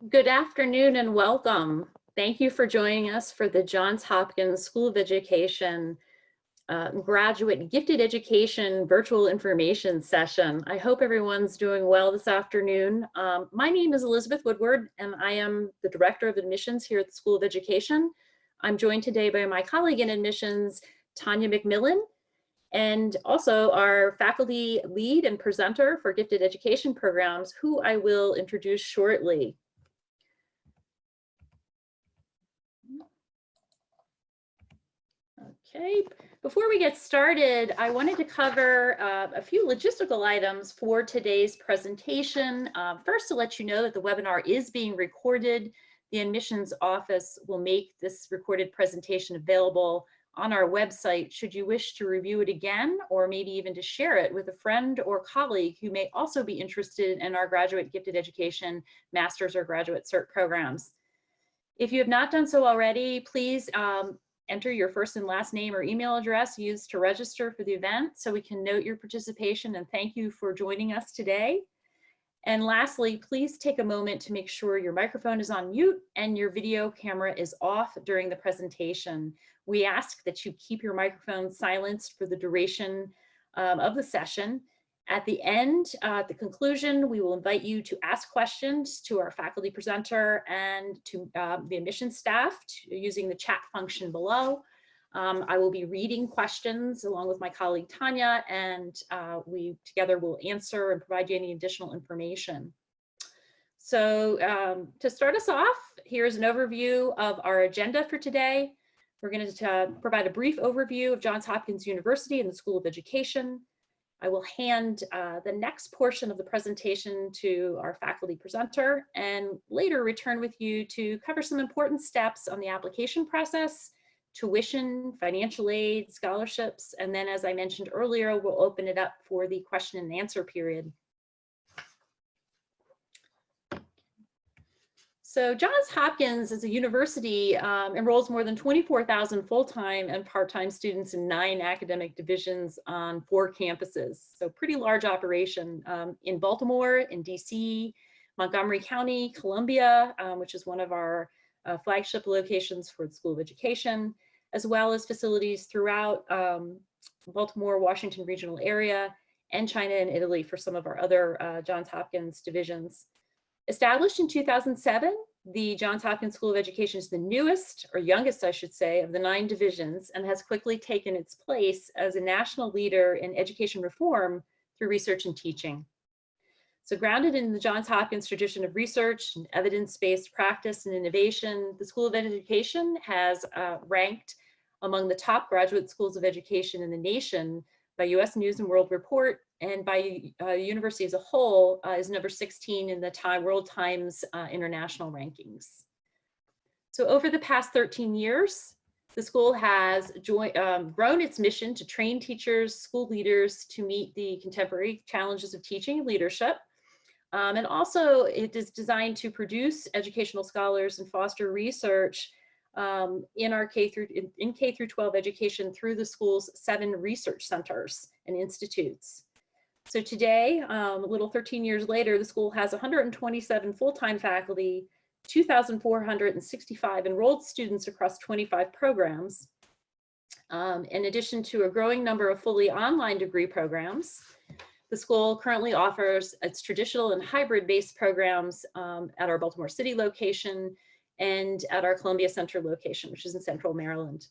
Good afternoon and welcome. Thank you for joining us for the Johns Hopkins School of Education Graduate Gifted Education Virtual Information Session. I hope everyone's doing well this afternoon. My name is Elizabeth Woodward and I am the Director of Admissions here at the School of Education. I'm joined today by my colleague in admissions, Tanya McMillan, and also our faculty lead and presenter for gifted education programs, who I will introduce shortly. Okay, before we get started, I wanted to cover a few logistical items for today's presentation. First, to let you know that the webinar is being recorded. The admissions office will make this recorded presentation available on our website should you wish to review it again, or maybe even to share it with a friend or colleague who may also be interested in our graduate gifted education, master's or graduate cert programs. If you have not done so already, please enter your first and last name or email address used to register for the event so we can note your participation and thank you for joining us today. And lastly, please take a moment to make sure your microphone is on mute and your video camera is off during the presentation. We ask that you keep your microphone silenced for the duration of the session. At the end, at the conclusion, we will invite you to ask questions to our faculty presenter and to the admissions staff using the chat function below. I will be reading questions along with my colleague Tanya, and we together will answer and provide you any additional information. So to start us off, here's an overview of our agenda for today. We're going to provide a brief overview of Johns Hopkins University and the School of Education. I will hand the next portion of the presentation to our faculty presenter and later return with you to cover some important steps on the application process, tuition, financial aid, scholarships, and then, as I mentioned earlier, we'll open it up for the question and answer period. So Johns Hopkins as a university enrolls more than 24,000 full-time and part-time students in 9 academic divisions on 4 campuses. So pretty large operation in Baltimore, in DC, Montgomery County, Columbia, which is one of our flagship locations for the School of Education, as well as facilities throughout Baltimore, Washington regional area, and China and Italy for some of our other Johns Hopkins divisions. Established in 2007, the Johns Hopkins School of Education is the newest, or youngest, I should say, of the 9 divisions and has quickly taken its place as a national leader in education reform through research and teaching. So grounded in the Johns Hopkins tradition of research and evidence-based practice and innovation, the School of Education has ranked among the top graduate schools of education in the nation by US News and World Report, and by university as a whole is number 16 in the World Times international rankings. So over the past 13 years, the school has grown its mission to train teachers, school leaders to meet the contemporary challenges of teaching and leadership. And also it is designed to produce educational scholars and foster research in our K through 12 education through the school's 7 research centers and institutes. So today, a little 13 years later, the school has 127 full-time faculty, 2,465 enrolled students across 25 programs, in addition to a growing number of fully online degree programs. The school currently offers its traditional and hybrid-based programs at our Baltimore City location and at our Columbia Center location, which is in Central Maryland.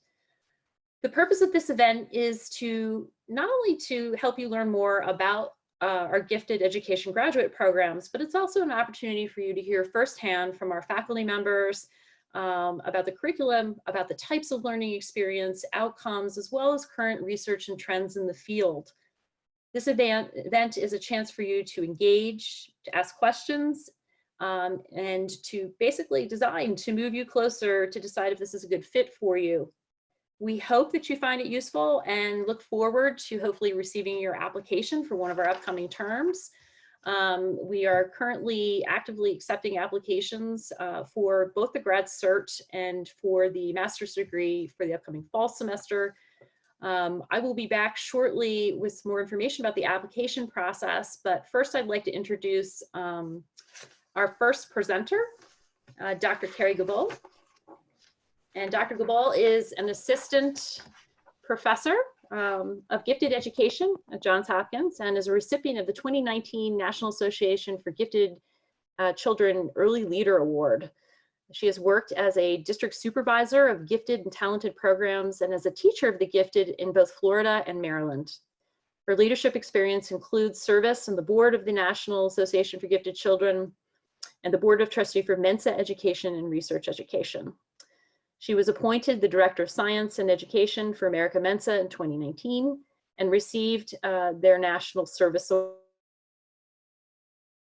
The purpose of this event is to not only to help you learn more about our gifted education graduate programs, but it's also an opportunity for you to hear firsthand from our faculty members about the curriculum, about the types of learning experience, outcomes, as well as current research and trends in the field. This event is a chance for you to engage, to ask questions, and to basically design to move you closer to decide if this is a good fit for you. We hope that you find it useful and look forward to hopefully receiving your application for one of our upcoming terms. We are currently actively accepting applications for both the grad cert and for the master's degree for the upcoming fall semester. I will be back shortly with some more information about the application process, but first I'd like to introduce our first presenter, Dr. Keri Guilbault. And Dr. Guilbault is an assistant professor of gifted education at Johns Hopkins and is a recipient of the 2019 National Association for Gifted Children Early Leader Award. She has worked as a district supervisor of gifted and talented programs and as a teacher of the gifted in both Florida and Maryland. Her leadership experience includes service on the board of the National Association for Gifted Children and the board of trustee for Mensa Education and Research Education. She was appointed the Director of Science and Education for America Mensa in 2019 and received their National Service Award.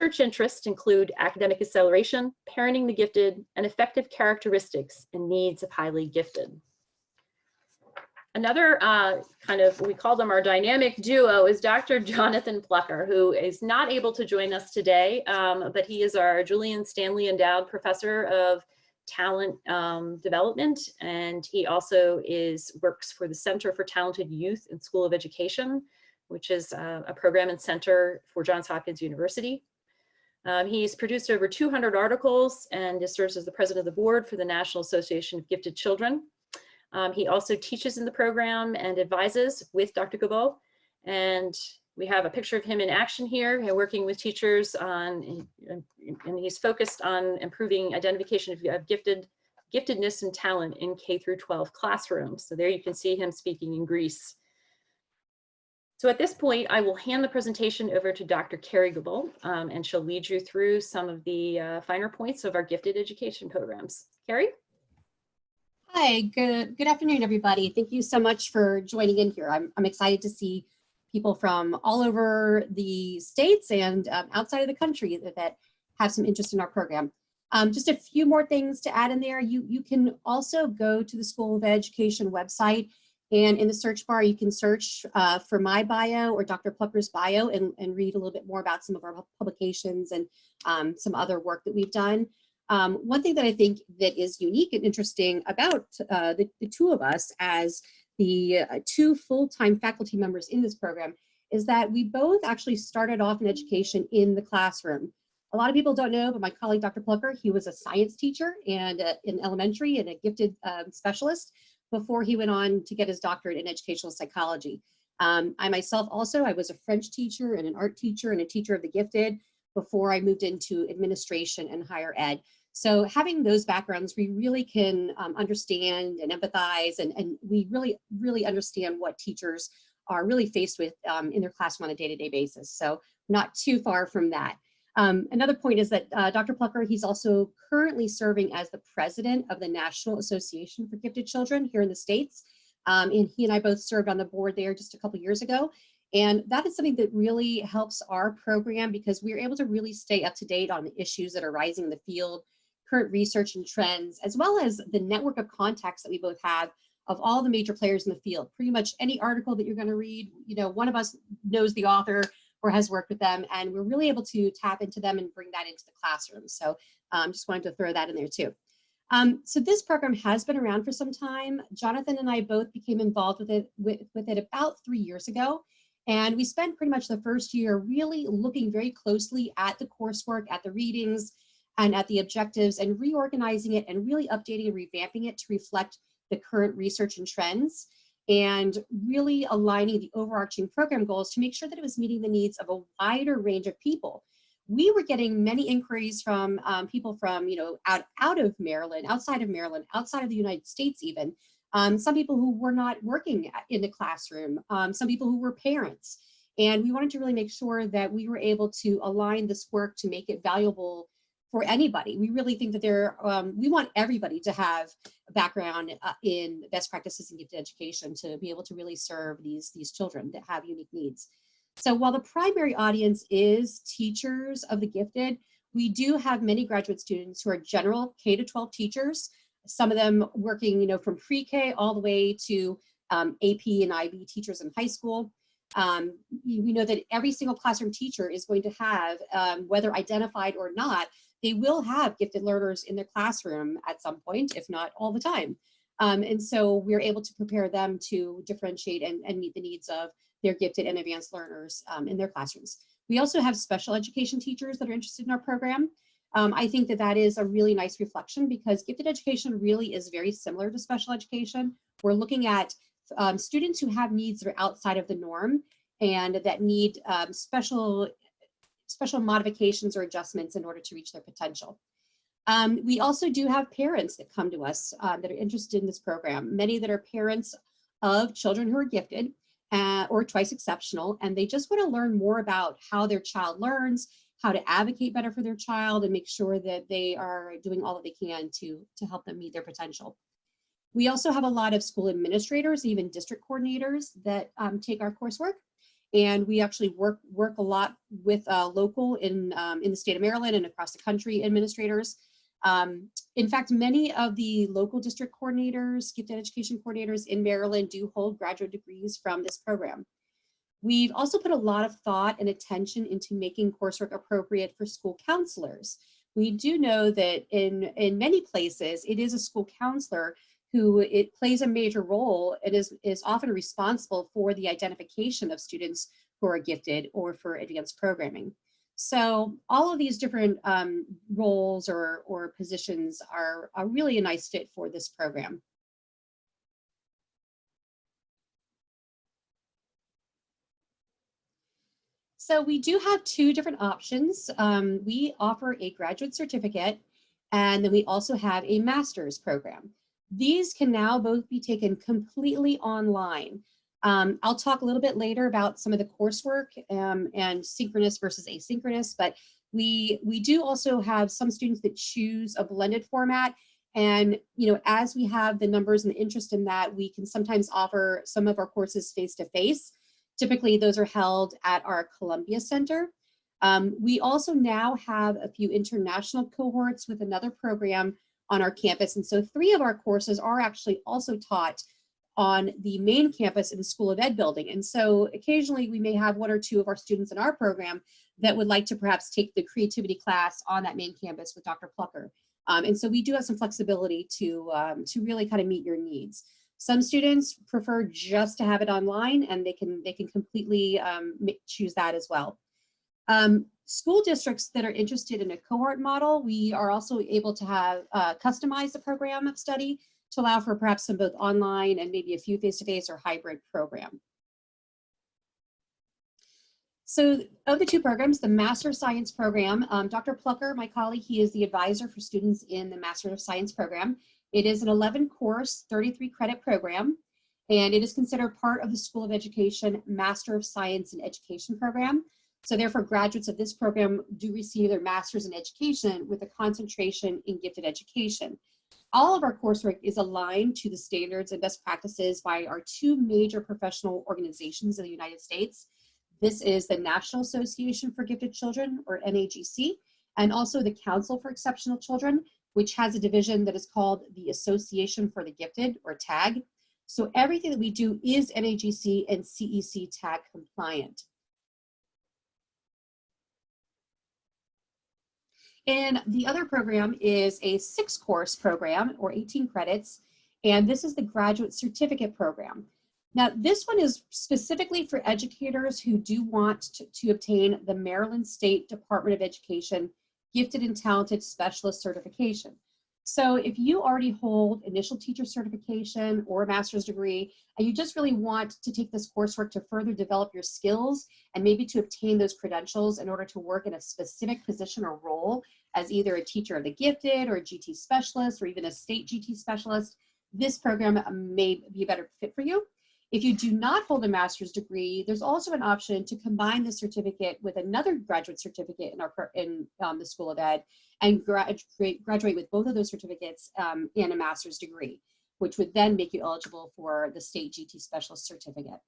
Research interests include academic acceleration, parenting the gifted, and effective characteristics and needs of highly gifted. Another we call them our dynamic duo, is Dr. Jonathan Plucker, who is not able to join us today, but he is our Julian Stanley Endowed Professor of Talent Development, and he also works for the Center for Talented Youth and School of Education, which is a program and center for Johns Hopkins University. He's produced over 200 articles and serves as the president of the board for the National Association of Gifted Children. He also teaches in the program and advises with Dr. Guilbault. And we have a picture of him in action here, working with teachers on, and he's focused on improving identification of giftedness and talent in K through 12 classrooms. So there you can see him speaking in Greece. So at this point, I will hand the presentation over to Dr. Keri Guilbault, and she'll lead you through some of the finer points of our gifted education programs. Keri? Hi, good afternoon, everybody. Thank you so much for joining in here. I'm excited to see people from all over the states and outside of the country that have some interest in our program. Just a few more things to add in there. You can also go to the School of Education website, and in the search bar, you can search for my bio or Dr. Plucker's bio and read a little bit more about some of our publications and some other work that we've done. One thing that I think that is unique and interesting about the two of us as the two full-time faculty members in this program is that we both actually started off in education in the classroom. A lot of people don't know, but my colleague, Dr. Plucker, he was a science teacher and in elementary and a gifted specialist before he went on to get his doctorate in educational psychology. I myself also, I was a French teacher and an art teacher and a teacher of the gifted before I moved into administration and higher ed. So having those backgrounds, we really can understand and empathize, and we really understand what teachers are really faced with in their classroom on a day-to-day basis. So not too far from that. Another point is that Dr. Plucker, he's also currently serving as the president of the National Association for Gifted Children here in the States. And he and I both served on the board there just a couple years ago. And that is something that really helps our program because we're able to really stay up to date on the issues that are rising in the field, current research and trends, as well as the network of contacts that we both have of all the major players in the field. Pretty much any article that you're going to read, you know, one of us knows the author or has worked with them, and we're really able to tap into them and bring that into the classroom. So just wanted to throw that in there too. So this program has been around for some time. Jonathan and I both became involved with it about 3 years ago. And we spent pretty much the first year really looking very closely at the coursework, at the readings, and at the objectives, and reorganizing it and really updating and revamping it to reflect the current research and trends, and really aligning the overarching program goals to make sure that it was meeting the needs of a wider range of people. We were getting many inquiries from people from, you know, out of Maryland, outside of Maryland, outside of the United States even. Some people who were not working in the classroom, some people who were parents. And we wanted to really make sure that we were able to align this work to make it valuable for anybody. We really think that we want everybody to have a background in best practices in gifted education to be able to really serve these children that have unique needs. So while the primary audience is teachers of the gifted, we do have many graduate students who are general K-12 teachers, some of them working, you know, from pre-K all the way to AP and IB teachers in high school. We know that every single classroom teacher is going to have, whether identified or not, they will have gifted learners in their classroom at some point, if not all the time. And so we're able to prepare them to differentiate and meet the needs of their gifted and advanced learners in their classrooms. We also have special education teachers that are interested in our program. I think that that is a really nice reflection, because gifted education really is very similar to special education. We're looking at students who have needs that are outside of the norm and that need special modifications or adjustments in order to reach their potential. We also do have parents that come to us that are interested in this program, many that are parents of children who are gifted or twice exceptional, and they just want to learn more about how their child learns, how to advocate better for their child, and make sure that they are doing all that they can to help them meet their potential. We also have a lot of school administrators, even district coordinators that take our coursework. And we actually work a lot with local in the state of Maryland and across the country administrators. In fact, many of the local district coordinators, gifted education coordinators in Maryland do hold graduate degrees from this program. We've also put a lot of thought and attention into making coursework appropriate for school counselors. We do know that in many places, it is a school counselor who it plays a major role and is often responsible for the identification of students who are gifted or for advanced programming. So all of these different roles or positions are really a nice fit for this program. So we do have two different options. We offer a graduate certificate, and then we also have a master's program. These can now both be taken completely online. I'll talk a little bit later about some of the coursework and synchronous versus asynchronous, but we do also have some students that choose a blended format. And as we have the numbers and the interest in that, we can sometimes offer some of our courses face-to-face. Typically, those are held at our Columbia Center. We also now have a few international cohorts with another program on our campus. And so 3 of our courses are actually also taught on the main campus in the School of Ed building. And so occasionally we may have 1 or 2 of our students in our program that would like to perhaps take the creativity class on that main campus with Dr. Plucker. And so we do have some flexibility to really kind of meet your needs. Some students prefer just to have it online, and they can completely choose that as well. School districts that are interested in a cohort model, we are also able to have customize the program of study to allow for perhaps some both online and maybe a few face-to-face or hybrid program. So of the 2 programs, the Master of Science program, Dr. Plucker, my colleague, he is the advisor for students in the Master of Science program. It is an 11-course, 33-credit program, and it is considered part of the School of Education Master of Science in Education program. So therefore, graduates of this program do receive their Master's in Education with a concentration in gifted education. All of our coursework is aligned to the standards and best practices by our 2 major professional organizations in the United States. This is the National Association for Gifted Children, or NAGC, and also the Council for Exceptional Children, which has a division that is called the Association for the Gifted, or TAG. So everything that we do is NAGC and CEC TAG compliant. And the other program is a 6-course program, or 18 credits, and this is the Graduate Certificate program. Now, this one is specifically for educators who do want to obtain the Maryland State Department of Education Gifted and Talented Specialist certification. So if you already hold initial teacher certification or a master's degree, and you just really want to take this coursework to further develop your skills and maybe to obtain those credentials in order to work in a specific position or role as either a teacher of the gifted or a GT specialist or even a state GT specialist, this program may be a better fit for you. If you do not hold a master's degree, there's also an option to combine the certificate with another graduate certificate in the School of Ed and graduate with both of those certificates in a master's degree, which would then make you eligible for the state GT specialist certificate.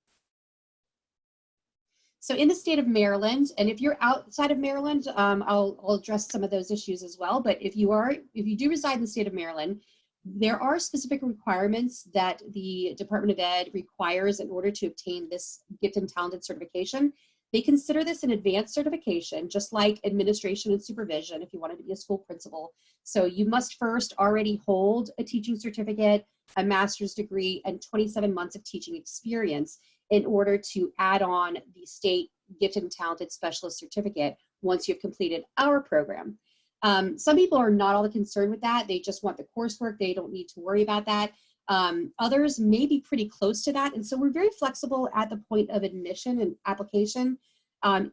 So in the state of Maryland, and if you're outside of Maryland, I'll address some of those issues as well. But if you do reside in the state of Maryland, there are specific requirements that the Department of Ed requires in order to obtain this gifted and talented certification. They consider this an advanced certification, just like administration and supervision if you wanted to be a school principal. So you must first already hold a teaching certificate, a master's degree, and 27 months of teaching experience in order to add on the state gifted and talented specialist certificate once you've completed our program. Some people are not all that concerned with that. They just want the coursework. They don't need to worry about that. Others may be pretty close to that. And so we're very flexible at the point of admission and application.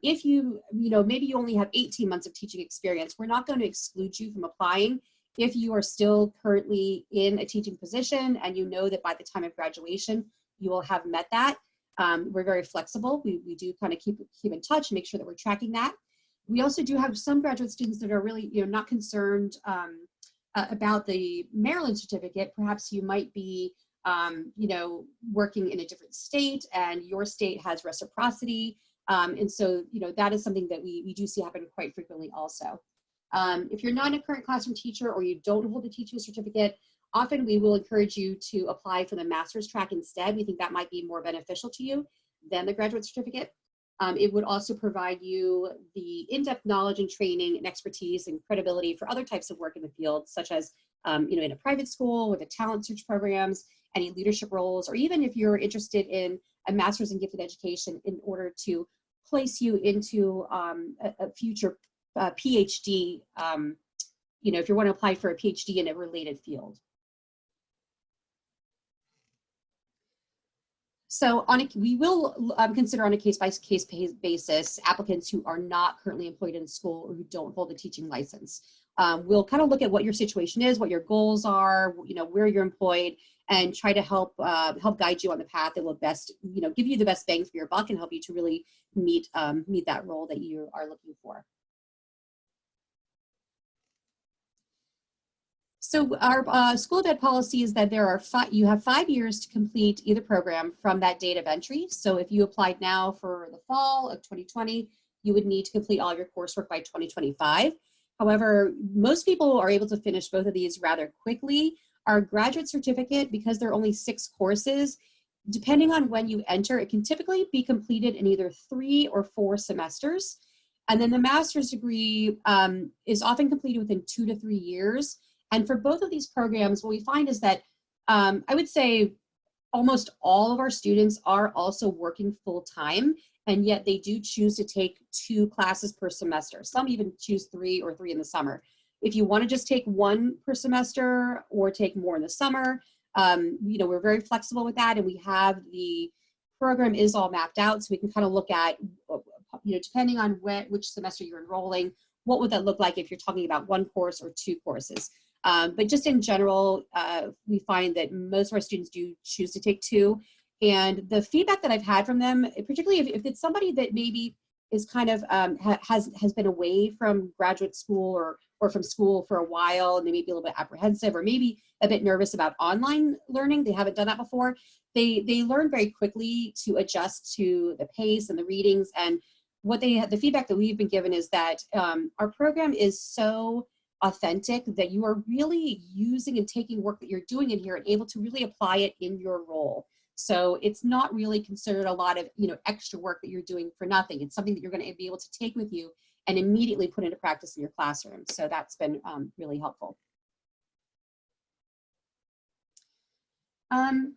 If maybe you only have 18 months of teaching experience, we're not going to exclude you from applying. If you are still currently in a teaching position and you know that by the time of graduation, you will have met that, we're very flexible. We do kind of keep in touch and make sure that we're tracking that. We also do have some graduate students that are really not concerned about the Maryland certificate. Perhaps you might be working in a different state and your state has reciprocity. And so, that is something that we do see happen quite frequently also. If you're not a current classroom teacher or you don't hold a teaching certificate, often we will encourage you to apply for the master's track instead. We think that might be more beneficial to you than the graduate certificate. It would also provide you the in-depth knowledge and training and expertise and credibility for other types of work in the field, such as in a private school with the talent search programs, any leadership roles, or even if you're interested in a master's in gifted education in order to place you into a future PhD, if you want to apply for a PhD in a related field. So we will consider on a case-by-case basis applicants who are not currently employed in school or who don't hold a teaching license. We'll kind of look at what your situation is, what your goals are, where you're employed, and try to help guide you on the path that will best, give you the best bang for your buck and help you to really meet that role that you are looking for. So our School of Ed policy is that you have 5 years to complete either program from that date of entry. So if you applied now for the fall of 2020, you would need to complete all of your coursework by 2025. However, most people are able to finish both of these rather quickly. Our graduate certificate, because there are only 6 courses, depending on when you enter, it can typically be completed in either 3 or 4 semesters. And then the master's degree is often completed within 2 to 3 years. And for both of these programs, what we find is that I would say almost all of our students are also working full time, and yet they do choose to take 2 classes per semester. Some even choose 3 or 3 in the summer. If you want to just take 1 per semester or take more in the summer, we're very flexible with that, and we have the program is all mapped out, so we can kind of look at, depending on which semester you're enrolling, what would that look like if you're talking about 1 course or 2 courses. But just in general, we find that most of our students do choose to take 2. And the feedback that I've had from them, particularly if it's somebody that maybe is kind of has been away from graduate school or from school for a while, and they may be a little bit apprehensive or maybe a bit nervous about online learning, they haven't done that before, they learn very quickly to adjust to the pace and the readings. And the feedback that we've been given is that our program is so authentic that you are really using and taking work that you're doing in here and able to really apply it in your role. So it's not really considered a lot of extra work that you're doing for nothing. It's something that you're going to be able to take with you and immediately put into practice in your classroom. So that's been really helpful.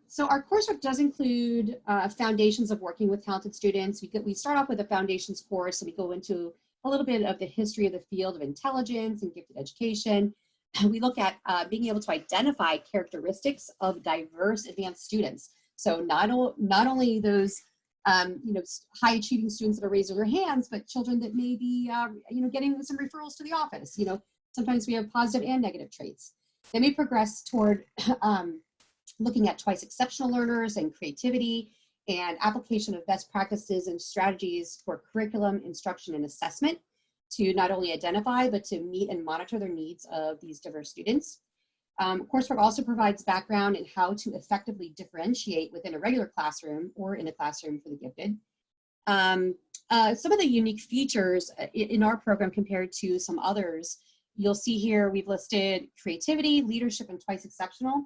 So our coursework does include foundations of working with talented students. We start off with a foundations course, and we go into a little bit of the history of the field of intelligence and gifted education. We look at being able to identify characteristics of diverse advanced students. So not only those high achieving students that are raising their hands, but children that may be getting some referrals to the office. Sometimes we have positive and negative traits. Then we progress toward looking at twice exceptional learners and creativity and application of best practices and strategies for curriculum, instruction, and assessment to not only identify, but to meet and monitor their needs of these diverse students. Coursework also provides background in how to effectively differentiate within a regular classroom or in a classroom for the gifted. Some of the unique features in our program compared to some others, you'll see here we've listed creativity, leadership, and twice exceptional.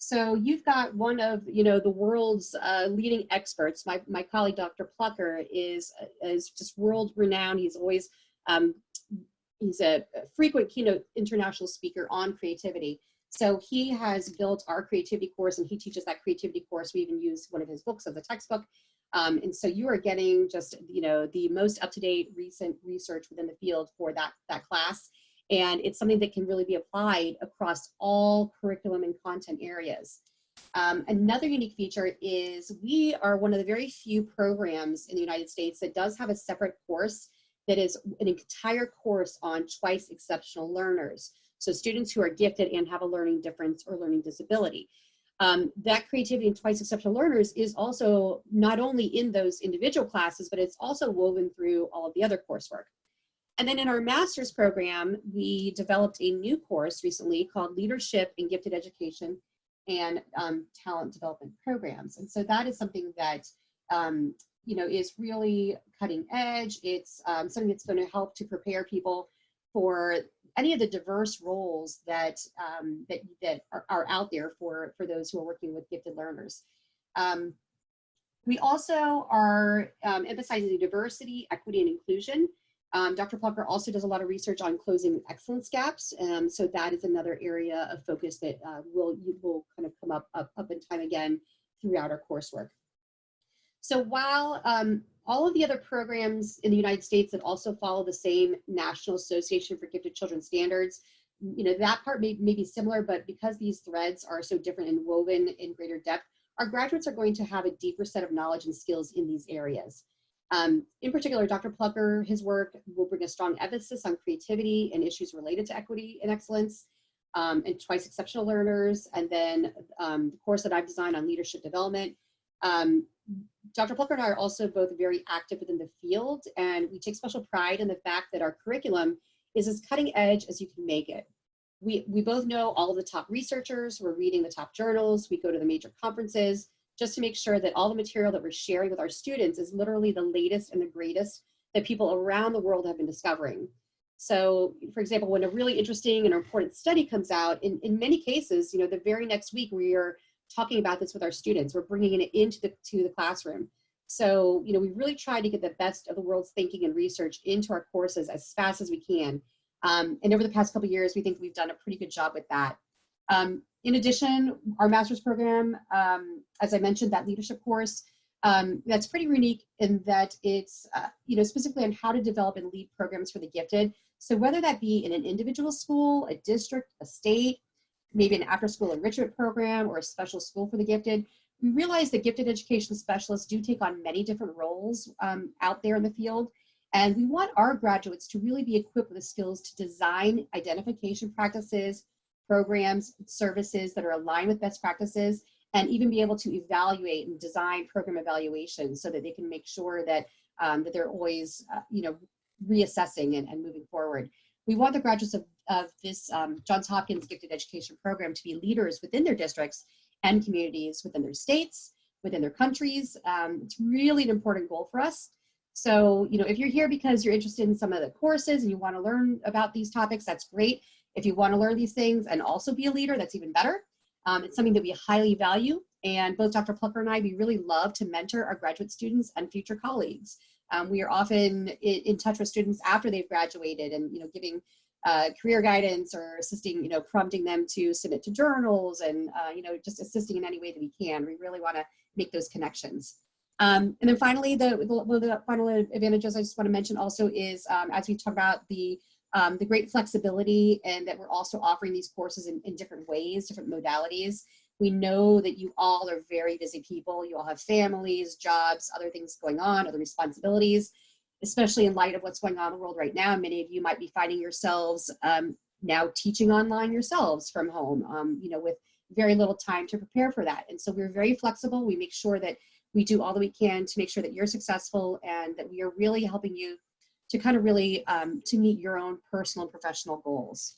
So you've got one of the world's leading experts. My colleague, Dr. Plucker, is just world renowned. He's always he's a frequent keynote international speaker on creativity. So he has built our creativity course, and he teaches that creativity course. We even use one of his books as a textbook. And so you are getting just the most up-to-date recent research within the field for that class. And it's something that can really be applied across all curriculum and content areas. Another unique feature is we are one of the very few programs in the United States that does have a separate course that is an entire course on twice exceptional learners. So students who are gifted and have a learning difference or learning disability. That creativity in twice exceptional learners is also not only in those individual classes, but it's also woven through all of the other coursework. And then in our master's program, we developed a new course recently called Leadership in Gifted Education and Talent Development Programs. And so that is something that you know, is really cutting edge. It's something that's going to help to prepare people for any of the diverse roles that that are out there for those who are working with gifted learners. We also are emphasizing diversity, equity, and inclusion. Dr. Plucker also does a lot of research on closing excellence gaps, so that is another area of focus that will kind of come up and time again throughout our coursework. So while all of the other programs in the United States that also follow the same National Association for Gifted Children standards, you know, that part may be similar, but because these threads are so different and woven in greater depth, our graduates are going to have a deeper set of knowledge and skills in these areas. In particular, Dr. Plucker, his work will bring a strong emphasis on creativity and issues related to equity and excellence, and twice exceptional learners, and then the course that I've designed on leadership development. Dr. Plucker and I are also both very active within the field, and we take special pride in the fact that our curriculum is as cutting edge as you can make it. We both know all of the top researchers, we're reading the top journals, we go to the major conferences, just to make sure that all the material that we're sharing with our students is literally the latest and the greatest that people around the world have been discovering. So, for example, when a really interesting and important study comes out, in many cases, you know, the very next week we are talking about this with our students. We're bringing it into the classroom. So, you know, we really try to get the best of the world's thinking and research into our courses as fast as we can. And over the past couple of years, we think we've done a pretty good job with that. In addition, our master's program, as I mentioned, that leadership course, that's pretty unique in that it's, you know, specifically on how to develop and lead programs for the gifted. So whether that be in an individual school, a district, a state, maybe an after-school enrichment program or a special school for the gifted, we realize that gifted education specialists do take on many different roles out there in the field. And we want our graduates to really be equipped with the skills to design identification practices, programs, services that are aligned with best practices, and even be able to evaluate and design program evaluations so that they can make sure that, that they're always, you know, reassessing and moving forward. We want the graduates of this Johns Hopkins Gifted Education Program to be leaders within their districts and communities, within their states, within their countries. It's really an important goal for us. So, you know, if you're here because you're interested in some of the courses and you want to learn about these topics, that's great. If you want to learn these things and also be a leader, that's even better. It's something that we highly value. And both Dr. Plucker and I, we really love to mentor our graduate students and future colleagues. We are often in touch with students after they've graduated and, you know, giving career guidance or assisting, you know, prompting them to submit to journals and, you know, just assisting in any way that we can. We really want to make those connections. And then finally, one of the final advantages I just want to mention also is, as we talk about the great flexibility and that we're also offering these courses in different ways, different modalities. We know that you all are very busy people. You all have families, jobs, other things going on, other responsibilities, especially in light of what's going on in the world right now. Many of you might be finding yourselves now teaching online yourselves from home, you know, with very little time to prepare for that. And so we're very flexible. We make sure that we do all that we can to make sure that you're successful and that we are really helping you to kind of really to meet your own personal and professional goals.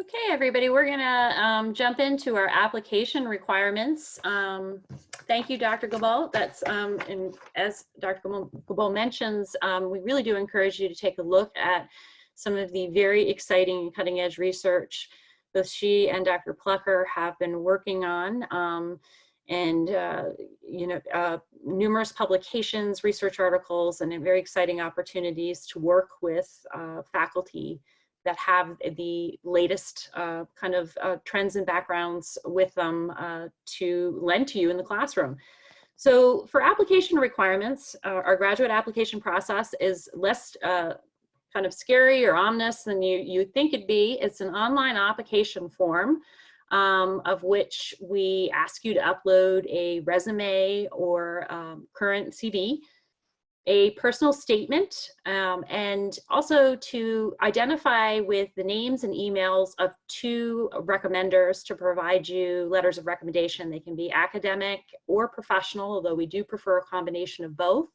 Okay, everybody, we're gonna jump into our application requirements. Thank you, Dr. Guilbault. That's, and as Dr. Guilbault mentions, we really do encourage you to take a look at some of the very exciting and cutting edge research both she and Dr. Plucker have been working on. You know, numerous publications, research articles, and very exciting opportunities to work with faculty that have the latest kind of trends and backgrounds with them to lend to you in the classroom. So for application requirements, our graduate application process is less kind of scary or ominous than you think it'd be. It's an online application form of which we ask you to upload a resume or current CV, a personal statement, and also to identify with the names and emails of 2 recommenders to provide you letters of recommendation. They can be academic or professional, although we do prefer a combination of both.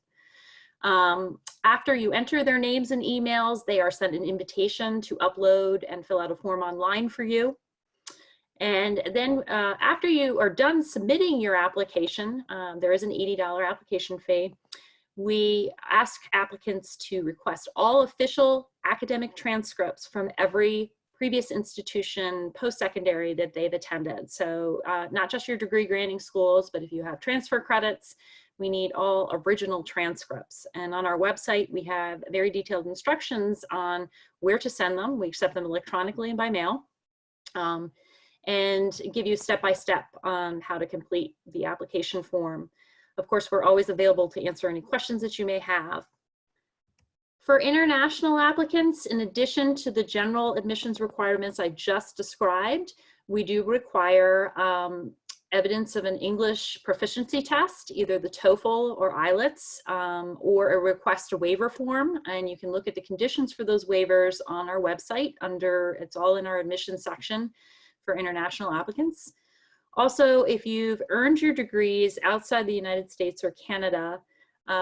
After you enter their names and emails, they are sent an invitation to upload and fill out a form online for you. And then after you are done submitting your application, there is an $80 application fee. We ask applicants to request all official academic transcripts from every previous institution post-secondary that they've attended. So not just your degree granting schools, but if you have transfer credits, we need all original transcripts. And on our website, we have very detailed instructions on where to send them. We accept them electronically and by mail, and give you step-by-step on how to complete the application form. Of course, we're always available to answer any questions that you may have. For international applicants, in addition to the general admissions requirements I just described, we do require evidence of an English proficiency test, either the TOEFL or IELTS, or a request a waiver form. And you can look at the conditions for those waivers on our website it's all in our admissions section for international applicants. Also, if you've earned your degrees outside the United States or Canada,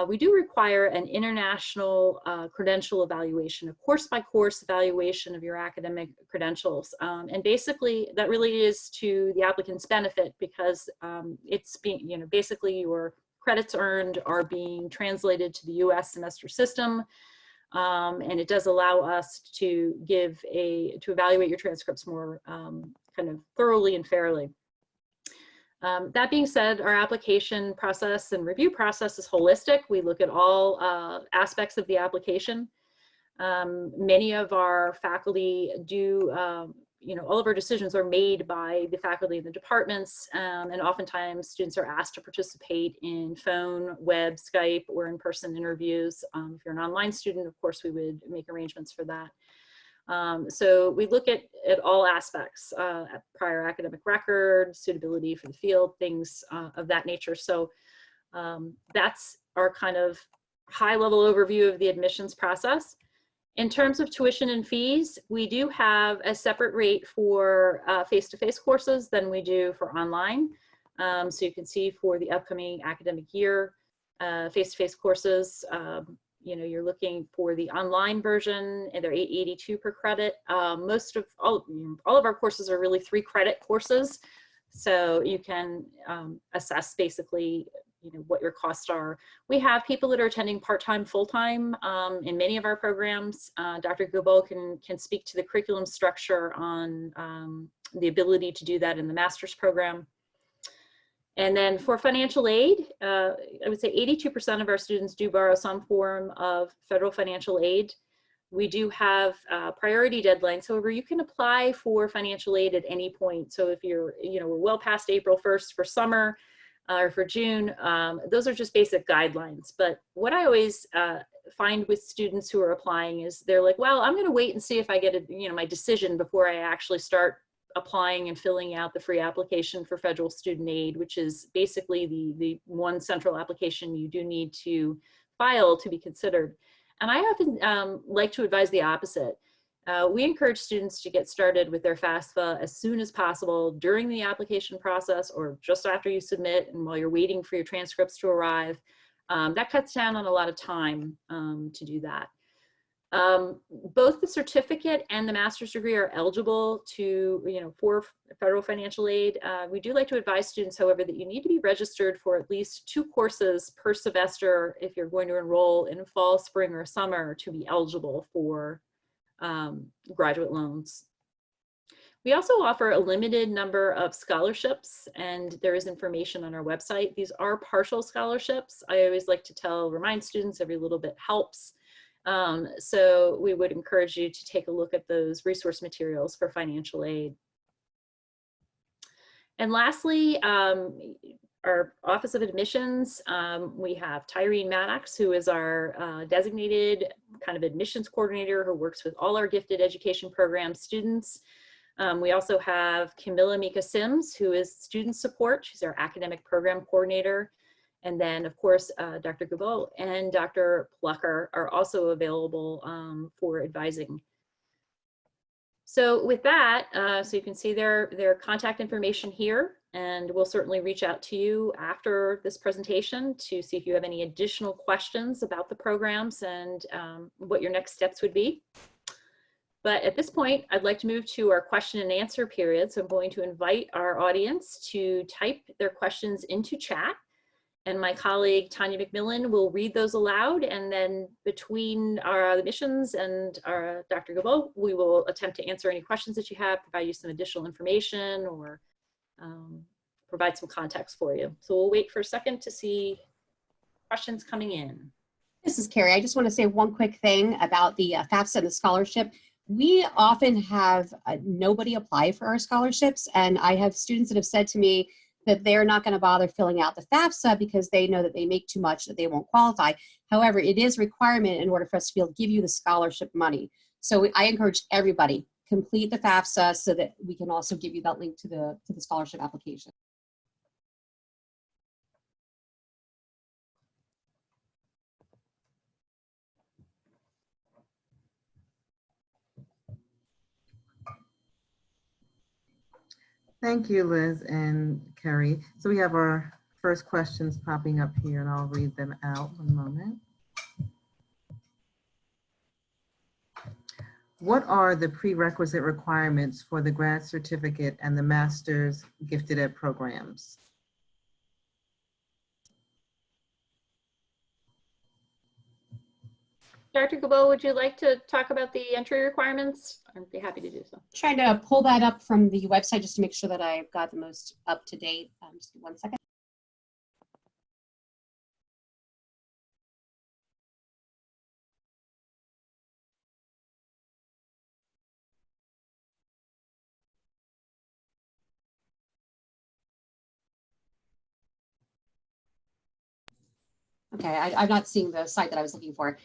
we do require an international credential evaluation, a course-by-course evaluation of your academic credentials. And basically, that really is to the applicant's benefit because it's being, basically your credits earned are being translated to the US semester system. And it does allow us to evaluate your transcripts more kind of thoroughly and fairly. That being said, our application process and review process is holistic. We look at all aspects of the application. Many of our faculty do, all of our decisions are made by the faculty in the departments, and oftentimes students are asked to participate in phone, web, Skype, or in-person interviews. If you're an online student, of course, we would make arrangements for that. So we look at all aspects, prior academic record, suitability for the field, things of that nature. So that's our kind of high-level overview of the admissions process. In terms of tuition and fees, we do have a separate rate for face-to-face courses than we do for online. So you can see for the upcoming academic year, face-to-face courses, you're looking for the online version, and they're $8.82 per credit. Most of all of our courses are really 3-credit courses, so you can assess basically what your costs are. We have people that are attending part-time, full-time in many of our programs. Dr. Guilbault can speak to the curriculum structure on the ability to do that in the master's program. And then for financial aid, I would say 82% of our students do borrow some form of federal financial aid. We do have priority deadlines. However, you can apply for financial aid at any point. So if we're well past April 1st for summer or for June, those are just basic guidelines. But what I always find with students who are applying is they're like, well, I'm going to wait and see if I get my decision before I actually start applying and filling out the free application for federal student aid, which is basically the one central application you do need to file to be considered. And I often like to advise the opposite. We encourage students to get started with their FAFSA as soon as possible during the application process or just after you submit and while you're waiting for your transcripts to arrive. That cuts down on a lot of time to do that. Both the certificate and the master's degree are eligible for federal financial aid. We do like to advise students, however, that you need to be registered for at least 2 courses per semester if you're going to enroll in fall, spring, or summer to be eligible for graduate loans. We also offer a limited number of scholarships, and there is information on our website. These are partial scholarships. I always like to remind students every little bit helps. So we would encourage you to take a look at those resource materials for financial aid. And lastly, our Office of Admissions, we have Tyrene Maddox, who is our designated kind of admissions coordinator who works with all our gifted education program students. We also have Camilla Mika Sims, who is student support. She's our academic program coordinator. And then, of course, Dr. Guilbault and Dr. Plucker are also available for advising. So with that, so you can see their contact information here, and we'll certainly reach out to you after this presentation to see if you have any additional questions about the programs and what your next steps would be. But at this point, I'd like to move to our question and answer period. So I'm going to invite our audience to type their questions into chat. And my colleague, Tanya McMillan, will read those aloud. And then between our admissions and our Dr. Guilbault, we will attempt to answer any questions that you have, provide you some additional information, or provide some context for you. So we'll wait for a second to see questions coming in. This is Keri. I just want to say one quick thing about the FAFSA and the scholarship. We often have nobody apply for our scholarships, and I have students that have said to me that they're not going to bother filling out the FAFSA because they know that they make too much, that they won't qualify. However, it is a requirement in order for us to be able to give you the scholarship money. So I encourage everybody, complete the FAFSA so that we can also give you that link to the scholarship application. Thank you, Liz and Keri. So we have our first questions popping up here, and I'll read them out. One moment. What are the prerequisite requirements for the grad certificate and the master's gifted ed programs? Dr. Guilbault, would you like to talk about the entry requirements? I'd be happy to do so. Trying to pull that up from the website just to make sure that I've got the most up to date. Just 1 second. Okay, I'm not seeing the site that I was looking for.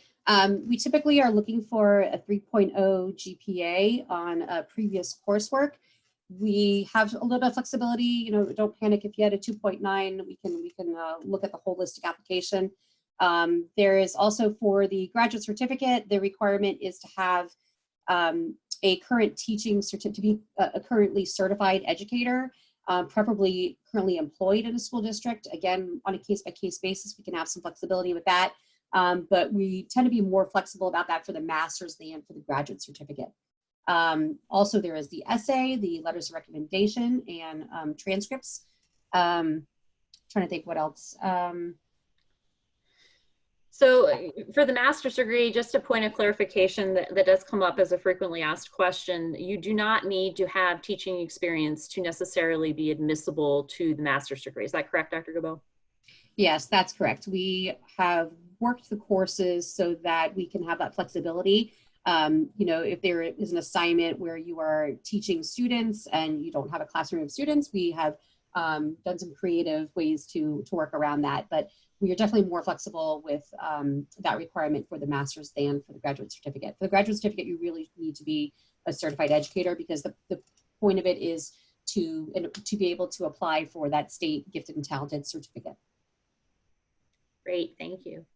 We typically are looking for a 3.0 GPA on previous coursework. We have a little bit of flexibility. You know, don't panic if you had a 2.9. We can look at the holistic application. There is also for the graduate certificate, the requirement is to have a current teaching certificate, to be a currently certified educator. Preferably currently employed in a school district. Again, on a case-by-case basis, we can have some flexibility with that. But we tend to be more flexible about that for the master's than for the graduate certificate. Also, there is the essay, the letters of recommendation, and transcripts. Trying to think what else. So for the master's degree, just a point of clarification that does come up as a frequently asked question, you do not need to have teaching experience to necessarily be admissible to the master's degree. Is that correct, Dr. Guilbault? Yes, that's correct. We have worked the courses so that we can have that flexibility. You know, if there is an assignment where you are teaching students and you don't have a classroom of students, we have done some creative ways to work around that. But we are definitely more flexible with that requirement for the master's than for the graduate certificate. For the graduate certificate, you really need to be a certified educator because the point of it is to be able to apply for that state gifted and talented certificate. Great, thank you.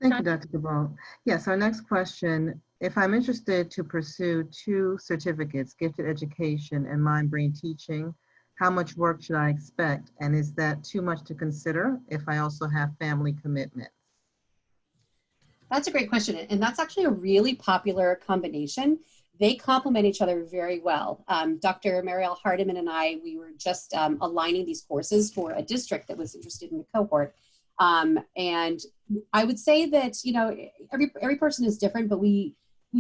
Thank you, Dr. Guilbault. Yes, our next question, if I'm interested to pursue 2 certificates, gifted education and mind brain teaching, how much work should I expect? And is that too much to consider if I also have family commitments? That's a great question. And that's actually a really popular combination. They complement each other very well. Dr. Marielle Hardiman and I, we were just aligning these courses for a district that was interested in the cohort. And I would say that, you know, every person is different, but we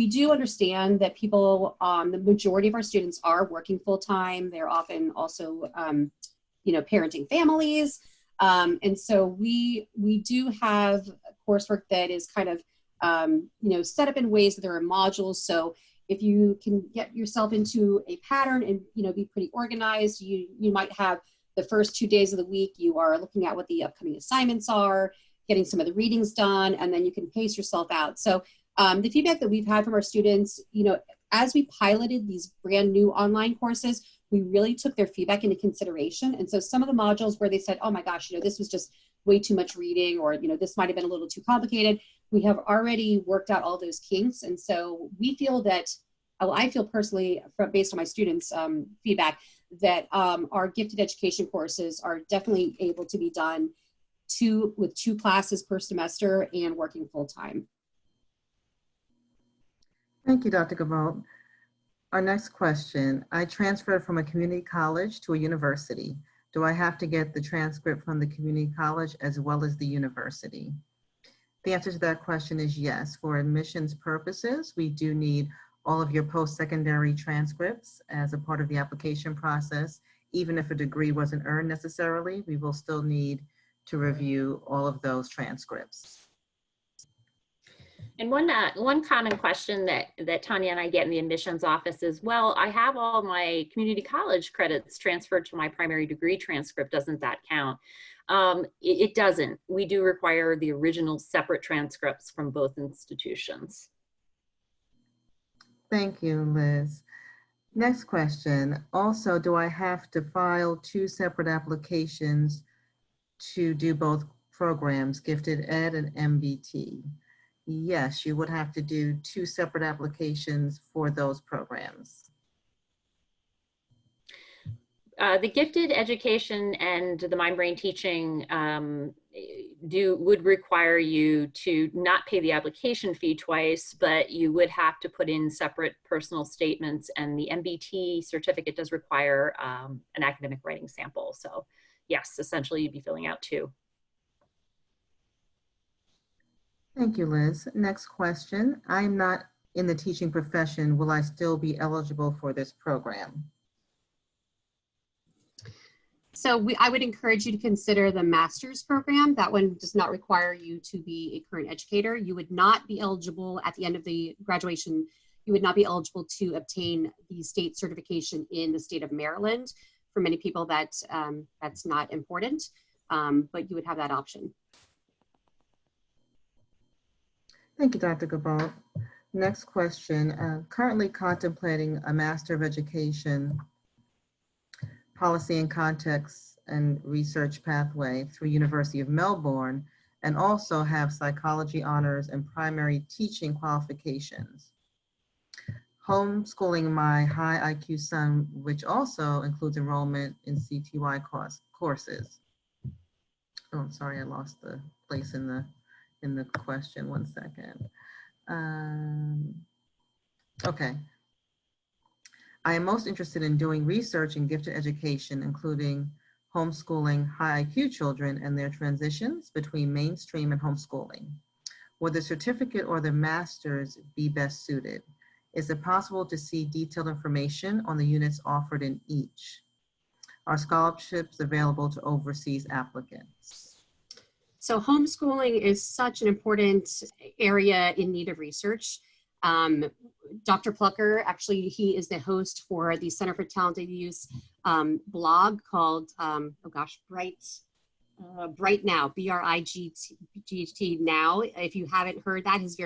do understand that people, the majority of our students are working full time. They're often also, you know, parenting families. And so we do have coursework that is kind of set up in ways that there are modules. So if you can get yourself into a pattern and, be pretty organized, you might have the first 2 days of the week, you are looking at what the upcoming assignments are, getting some of the readings done, and then you can pace yourself out. So the feedback that we've had from our students, as we piloted these brand new online courses, we really took their feedback into consideration. And so some of the modules where they said, oh my gosh, this was just way too much reading, or, this might've been a little too complicated, we have already worked out all those kinks. And so we feel that, I feel personally, based on my students' feedback, that our gifted education courses are definitely able to be done with 2 classes per semester and working full-time. Thank you, Dr. Guilbault. Our next question, I transferred from a community college to a university. Do I have to get the transcript from the community college as well as the university? The answer to that question is yes. For admissions purposes, we do need all of your post-secondary transcripts as a part of the application process. Even if a degree wasn't earned necessarily, we will still need to review all of those transcripts. And one common question that Tanya and I get in the admissions office is, well, I have all my community college credits transferred to my primary degree transcript. Doesn't that count? It doesn't. We do require the original separate transcripts from both institutions. Thank you, Liz. Next question. Also, do I have to file 2 separate applications to do both programs, Gifted Ed and MBT? Yes, you would have to do 2 separate applications for those programs. The gifted education and the mind brain teaching would require you to not pay the application fee twice, but you would have to put in separate personal statements, and the MBT certificate does require an academic writing sample. So yes, essentially you'd be filling out 2. Thank you, Liz. Next question. I'm not in the teaching profession. Will I still be eligible for this program? So I would encourage you to consider the master's program. That one does not require you to be a current educator. You would not be eligible at the end of the graduation. You would not be eligible to obtain the state certification in the state of Maryland. For many people, that's not important, but you would have that option. Thank you, Dr. Guilbault. Next question. Currently contemplating a Master of Education Policy and Context and Research pathway through University of Melbourne, and also have psychology honors and primary teaching qualifications. Homeschooling my high IQ son, which also includes enrollment in CTY courses. Oh, I'm sorry, I lost the place in the question. 1 second. Okay. I am most interested in doing research in gifted education, including homeschooling high IQ children and their transitions between mainstream and homeschooling. Would the certificate or the master's be best suited? Is it possible to see detailed information on the units offered in each? Are scholarships available to overseas applicants? So homeschooling is such an important area in need of research. Dr. Plucker, actually, he is the host for the Center for Talented Youth blog called, Bright Now, B-R-I-G-T Now. If you haven't heard that, his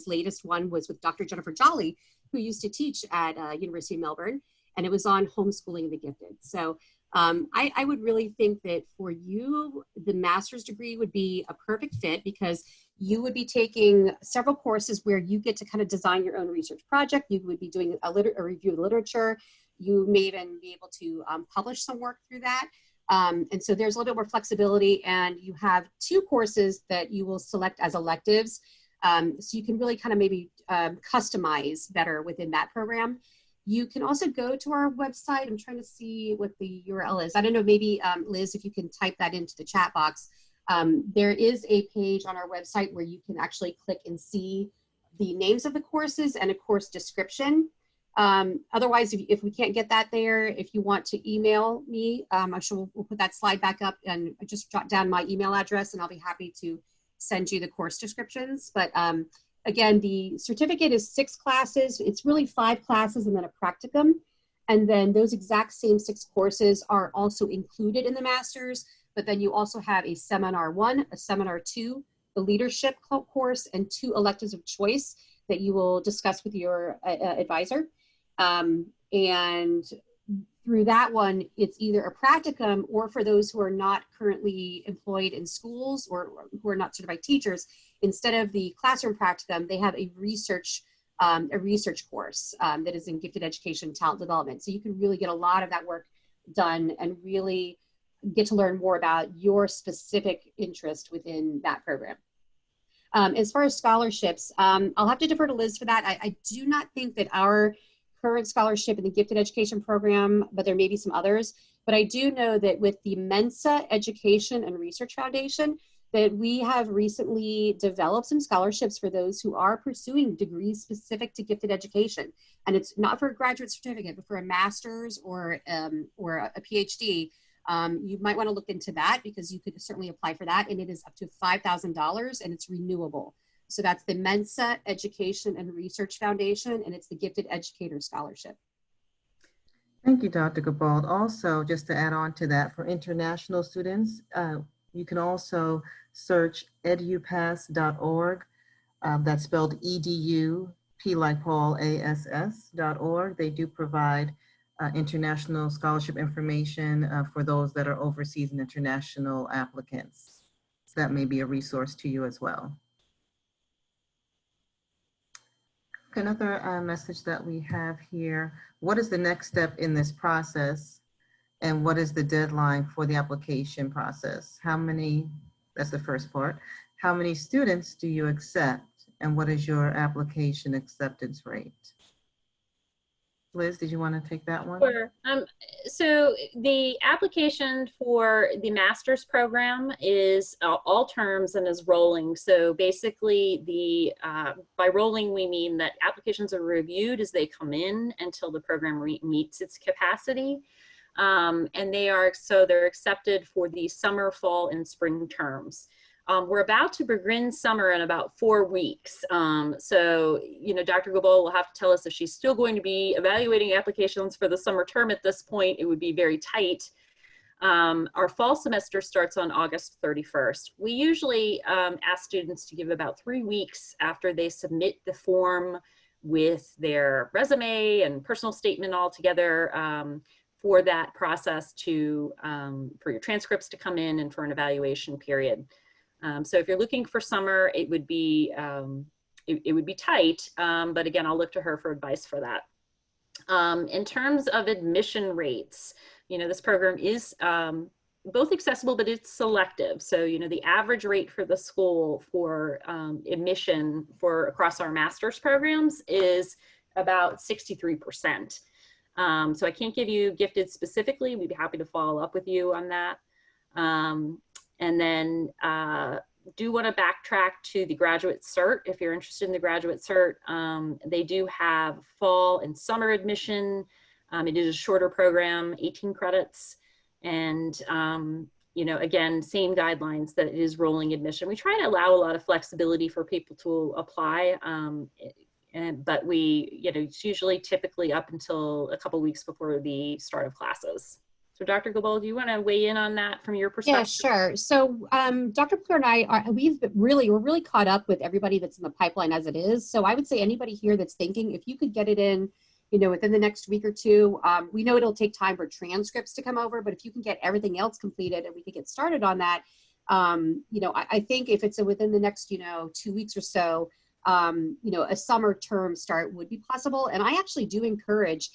latest one was with Dr. Jennifer Jolly, who used to teach at University of Melbourne, and it was on homeschooling the gifted. So I would really think that for you, the master's degree would be a perfect fit, because you would be taking several courses where you get to kind of design your own research project. You would be doing a review of literature. You may even be able to publish some work through that. And so there's a little bit more flexibility, and you have 2 courses that you will select as electives. So you can really kind of maybe customize better within that program. You can also go to our website. I'm trying to see what the URL is. I don't know, maybe Liz, if you can type that into the chat box. There is a page on our website where you can actually click and see the names of the courses and a course description. Otherwise, if we can't get that there, if you want to email me, I'm sure we'll put that slide back up, and just jot down my email address, and I'll be happy to send you the course descriptions. But again, the certificate is 6 classes. It's really 5 classes and then a practicum. And then those exact same 6 courses are also included in the master's, but then you also have a seminar 1, a seminar 2, the leadership course, and 2 electives of choice that you will discuss with your advisor. And through that one, it's either a practicum, or for those who are not currently employed in schools or who are not certified teachers, instead of the classroom practicum, they have a research course that is in gifted education, talent development. So you can really get a lot of that work done and really get to learn more about your specific interest within that program. As far as scholarships, I'll have to defer to Liz for that. I do not think that our current scholarship in the gifted education program, but there may be some others. But I do know that with the Mensa Education and Research Foundation, that we have recently developed some scholarships for those who are pursuing degrees specific to gifted education. And it's not for a graduate certificate, but for a master's or a PhD. You might want to look into that, because you could certainly apply for that, and it is up to $5,000 and it's renewable. So that's the Mensa Education and Research Foundation, and it's the Gifted Educator Scholarship. Thank you, Dr. Guilbault. Also, just to add on to that, for international students, you can also search edupass.org. That's spelled EDU, P like Paul, ASS.org. They do provide international scholarship information for those that are overseas and international applicants. So that may be a resource to you as well. Another message that we have here: what is the next step in this process, and what is the deadline for the application process? How many, that's the first part, how many students do you accept, and what is your application acceptance rate? Liz, did you want to take that one? Sure. So the application for the master's program is all terms and is rolling. So basically, by rolling, we mean that applications are reviewed as they come in until the program meets its capacity. And they're accepted for the summer, fall, and spring terms. We're about to begin summer in about 4 weeks. So, you know, Dr. Guilbault will have to tell us if she's still going to be evaluating applications for the summer term at this point. It would be very tight. Our fall semester starts on August 31st. We usually ask students to give about 3 weeks after they submit the form with their resume and personal statement all together for that process to, for your transcripts to come in and for an evaluation period. So if you're looking for summer, it would be tight, but again, I'll look to her for advice for that. In terms of admission rates, you know, this program is both accessible, but it's selective. So, you know, the average rate for the school for admission for across our master's programs is about 63%. So I can't give you gifted specifically. We'd be happy to follow up with you on that. And then do want to backtrack to the graduate cert. If you're interested in the graduate cert, they do have fall and summer admission. It is a shorter program, 18 credits. And, you know, again, same guidelines that it is rolling admission. We try to allow a lot of flexibility for people to apply. But we, you know, it's usually typically up until a couple weeks before the start of classes. So Dr. Guilbault, do you want to weigh in on that from your perspective? Yeah, sure. So Dr. Plucker and I, we're really caught up with everybody that's in the pipeline as it is. So I would say anybody here that's thinking, if you could get it in, you know, within the next week or two, we know it'll take time for transcripts to come over, but if you can get everything else completed and we can get started on that, you know, I think if it's within the next, you know, 2 weeks or so, you know, a summer term start would be possible. And I actually do encourage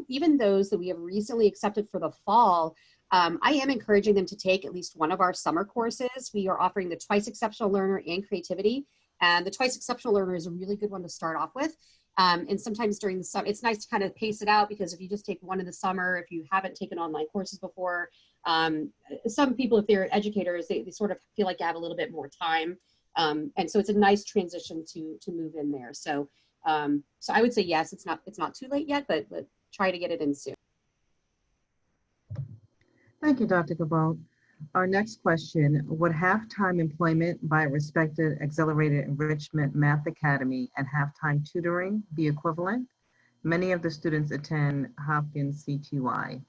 even those that we have recently accepted for the fall, I am encouraging them to take at least one of our summer courses. We are offering the Twice Exceptional Learner and Creativity. And the Twice Exceptional Learner is a really good one to start off with. And sometimes during the summer, it's nice to kind of pace it out, because if you just take one in the summer, if you haven't taken online courses before, some people, if they're educators, they sort of feel like they have a little bit more time. And so it's a nice transition to move in there. So so I would say yes, it's not too late yet, but try to get it in soon. Thank you, Dr. Guilbault. Our next question, would half-time employment by a respected accelerated enrichment math academy and half-time tutoring be equivalent? Many of the students attend Hopkins CTY.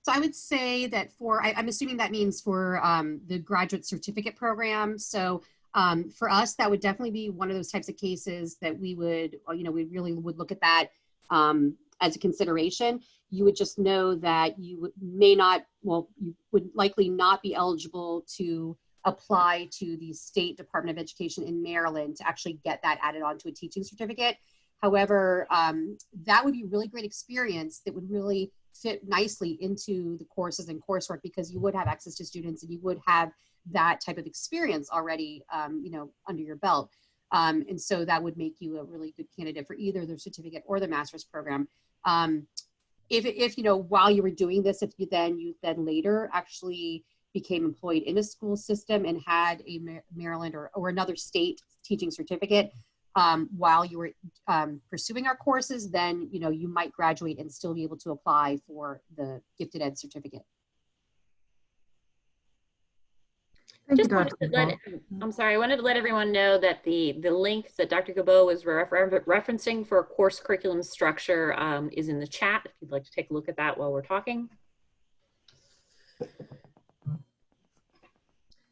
So I would say that I'm assuming that means for the graduate certificate program. So for us, that would definitely be one of those types of cases that we would, we really would look at that as a consideration. You would just know that you would likely not be eligible to apply to the State Department of Education in Maryland to actually get that added onto a teaching certificate. However, that would be a really great experience that would really fit nicely into the courses and coursework, because you would have access to students and you would have that type of experience already, under your belt. And so that would make you a really good candidate for either the certificate or the master's program. If while you were doing this, if you then later actually became employed in a school system and had a Maryland or another state teaching certificate, while you were pursuing our courses, then you might graduate and still be able to apply for the gifted ed certificate. I'm sorry, I wanted to let everyone know that the link that Dr. Guilbault was referencing for course curriculum structure is in the chat if you'd like to take a look at that while we're talking.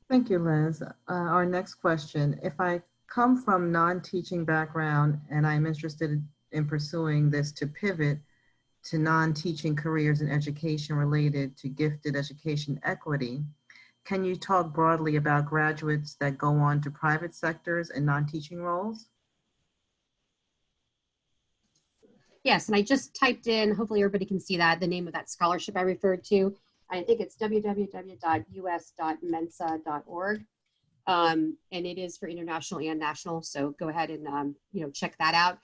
Thank you, Liz. Our next question, if I come from non-teaching background and I'm interested in pursuing this to pivot to non-teaching careers in education related to gifted education equity, can you talk broadly about graduates that go on to private sectors and non-teaching roles? Yes, and I just typed in, hopefully everybody can see that, the name of that scholarship I referred to. I think it's www.us.mensa.org. And it is for international and national, so go ahead and check that out.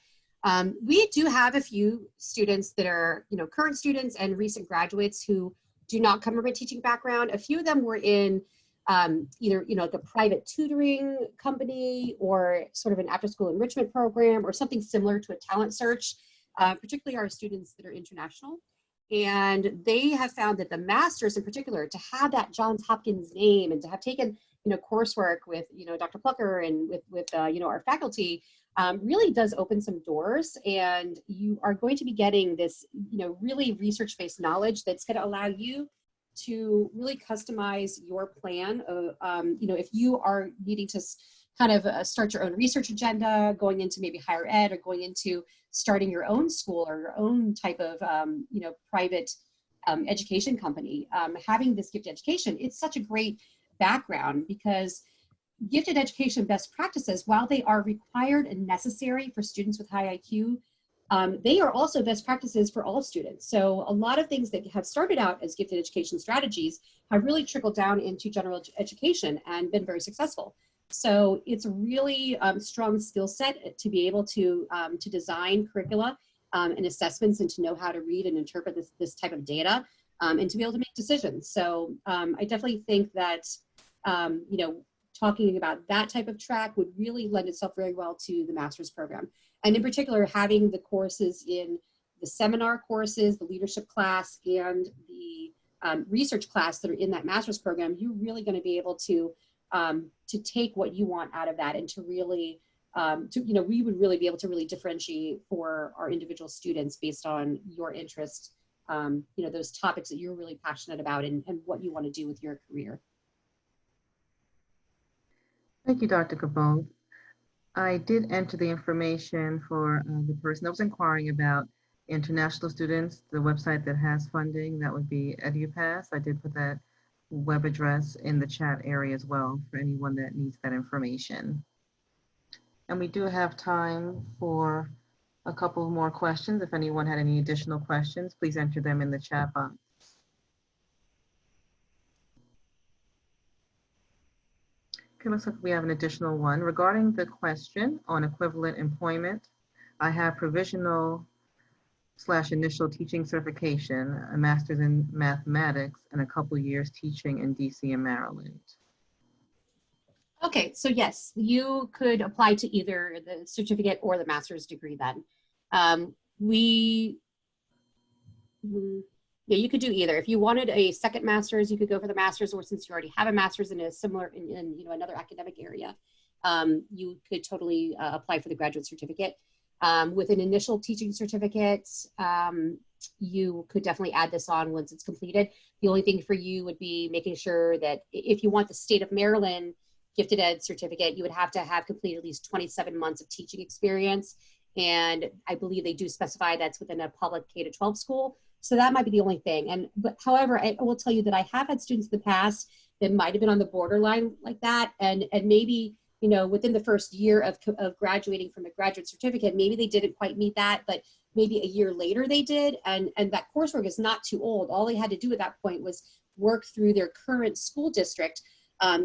We do have a few students that are current students and recent graduates who do not come from a teaching background. A few of them were in either the private tutoring company or sort of an after-school enrichment program or something similar to a talent search, particularly our students that are international. And they have found that the masters in particular, to have that Johns Hopkins name and to have taken coursework with Dr. Plucker and with our faculty, really does open some doors, and you are going to be getting this really research-based knowledge that's going to allow you to really customize your plan of if you are needing to kind of start your own research agenda, going into maybe higher ed or going into starting your own school or your own type of private education company. Having this gifted education, it's such a great background, because gifted education best practices, while they are required and necessary for students with high IQ, they are also best practices for all students. So a lot of things that have started out as gifted education strategies have really trickled down into general education and been very successful. So it's a really strong skill set to be able to design curricula and assessments, and to know how to read and interpret this type of data, and to be able to make decisions. So I definitely think that talking about that type of track would really lend itself very well to the master's program. And in particular, having the courses in the seminar courses, the leadership class, and the research class that are in that master's program, you're really going to be able to take what you want out of that, and to really, we would really be able to really differentiate for our individual students based on your interest, those topics that you're really passionate about, and what you want to do with your career. Thank you, Dr. Guilbault. I did enter the information for the person that was inquiring about international students, the website that has funding, that would be EduPass. I did put that web address in the chat area as well for anyone that needs that information. And we do have time for a couple more questions. If anyone had any additional questions, please enter them in the chat box. Okay, looks like we have an additional one. Regarding the question on equivalent employment, I have provisional/initial teaching certification, a master's in mathematics, and a couple years teaching in DC and Maryland. Okay, so yes, you could apply to either the certificate or the master's degree then. Yeah, you could do either. If you wanted a second master's, you could go for the master's, or since you already have a master's in a similar, in you know, another academic area, you could totally apply for the graduate certificate. With an initial teaching certificate, you could definitely add this on once it's completed. The only thing for you would be making sure that if you want the state of Maryland gifted ed certificate, you would have to have completed at least 27 months of teaching experience. And I believe they do specify that's within a public K-12 school. So that might be the only thing. But however, I will tell you that I have had students in the past that might have been on the borderline like that. And maybe, you know, within the first year of graduating from a graduate certificate, maybe they didn't quite meet that, but maybe a year later they did. And that coursework is not too old. All they had to do at that point was work through their current school district.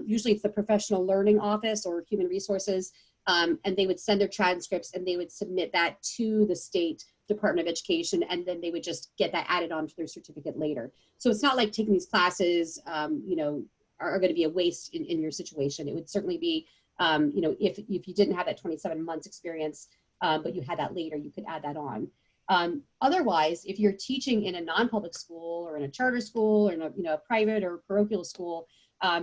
Usually it's the professional learning office or human resources. And they would send their transcripts and they would submit that to the state Department of Education, and then they would just get that added on to their certificate later. So it's not like taking these classes, you know, are going to be a waste in your situation. It would certainly be, you know, if you didn't have that 27 months experience, but you had that later, you could add that on. Otherwise, if you're teaching in a non-public school or in a charter school or in a, you know, a private or parochial school,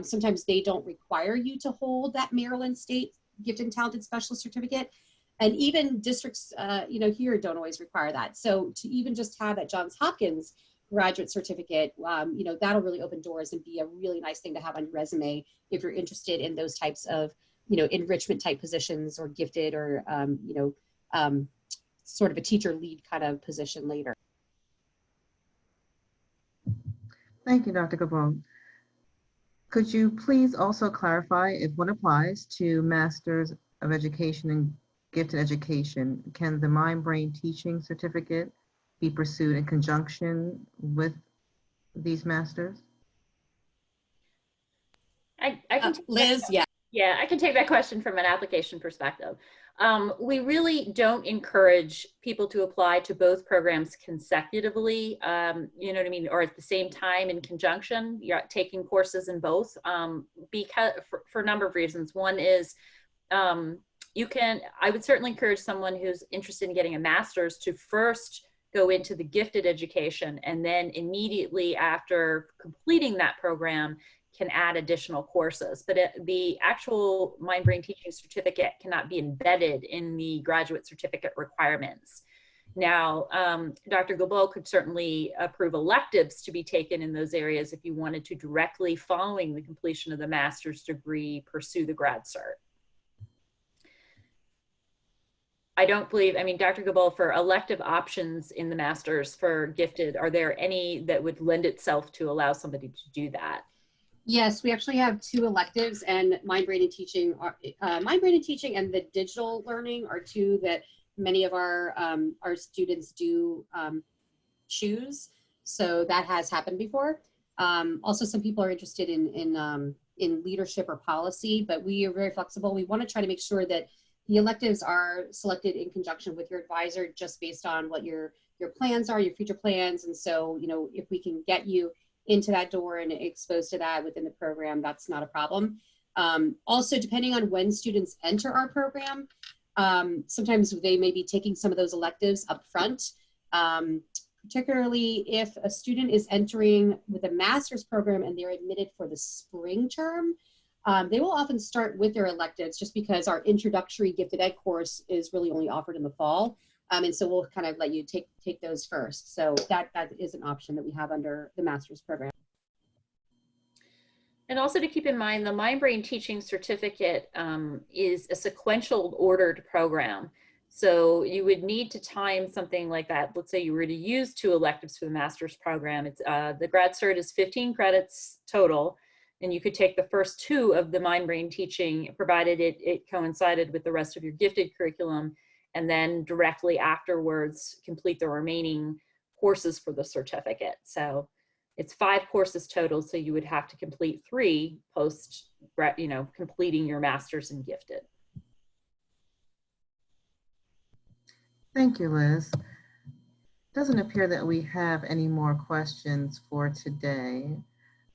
sometimes they don't require you to hold that Maryland State Gifted and Talented Specialist certificate. And even districts, you know, here don't always require that. So to even just have that Johns Hopkins graduate certificate, you know, that'll really open doors and be a really nice thing to have on your resume if you're interested in those types of, you know, enrichment type positions or gifted or, you know, sort of a teacher lead kind of position later. Thank you, Dr. Guilbault. Could you please also clarify if one applies to Masters of Education in Gifted Education, can the mind-brain teaching certificate be pursued in conjunction with these masters? I can Liz, yeah. Yeah, I can take that question from an application perspective. We really don't encourage people to apply to both programs consecutively, you know what I mean, or at the same time in conjunction. You're taking courses in both because for a number of reasons. One is I would certainly encourage someone who's interested in getting a master's to first go into the gifted education, and then immediately after completing that program can add additional courses. But the actual mind-brain teaching certificate cannot be embedded in the graduate certificate requirements. Now, Dr. Guilbault could certainly approve electives to be taken in those areas if you wanted to directly, following the completion of the master's degree, pursue the grad cert. I don't believe, I mean, Dr. Guilbault, for elective options in the master's for gifted, are there any that would lend itself to allow somebody to do that? Yes, we actually have 2 electives, and mind-brain and teaching and the digital learning are 2 that many of our students do choose. So that has happened before. Also, some people are interested in leadership or policy, but we are very flexible. We want to try to make sure that the electives are selected in conjunction with your advisor, just based on what your plans are, your future plans. And so, you know, if we can get you into that door and exposed to that within the program, that's not a problem. Also, depending on when students enter our program, sometimes they may be taking some of those electives up front, particularly if a student is entering with a master's program and they're admitted for the spring term. They will often start with their electives just because our introductory gifted ed course is really only offered in the fall. And so we'll kind of let you take those first. So that is an option that we have under the master's program. And also to keep in mind, the mind-brain teaching certificate is a sequential ordered program. So you would need to time something like that. Let's say you were to use 2 electives for the master's program. It's the grad cert is 15 credits total, and you could take the first 2 of the mind-brain teaching, provided it coincided with the rest of your gifted curriculum, and then directly afterwards complete the remaining courses for the certificate. So it's 5 courses total, so you would have to complete 3 post, you know, completing your master's in gifted. Thank you, Liz. Doesn't appear that we have any more questions for today.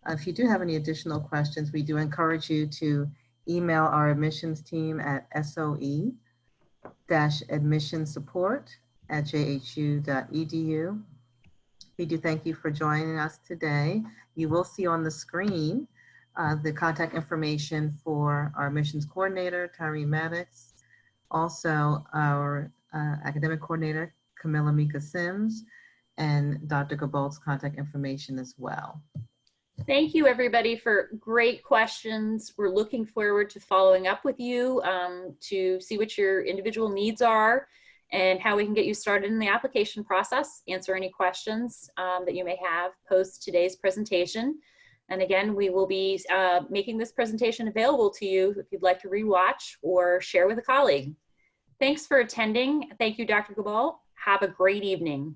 If you do have any additional questions, we do encourage you to email our admissions team at SOE-admissionsupport@jhu.edu. We do thank you for joining us today. You will see on the screen the contact information for our admissions coordinator, Tyree Maddox, also our academic coordinator, Camilla Mika Sims, and Dr. Guilbault's contact information as well. Thank you, everybody, for great questions. We're looking forward to following up with you to see what your individual needs are and how we can get you started in the application process, answer any questions that you may have post today's presentation. And again, we will be making this presentation available to you if you'd like to rewatch or share with a colleague. Thanks for attending. Thank you, Dr. Guilbault. Have a great evening.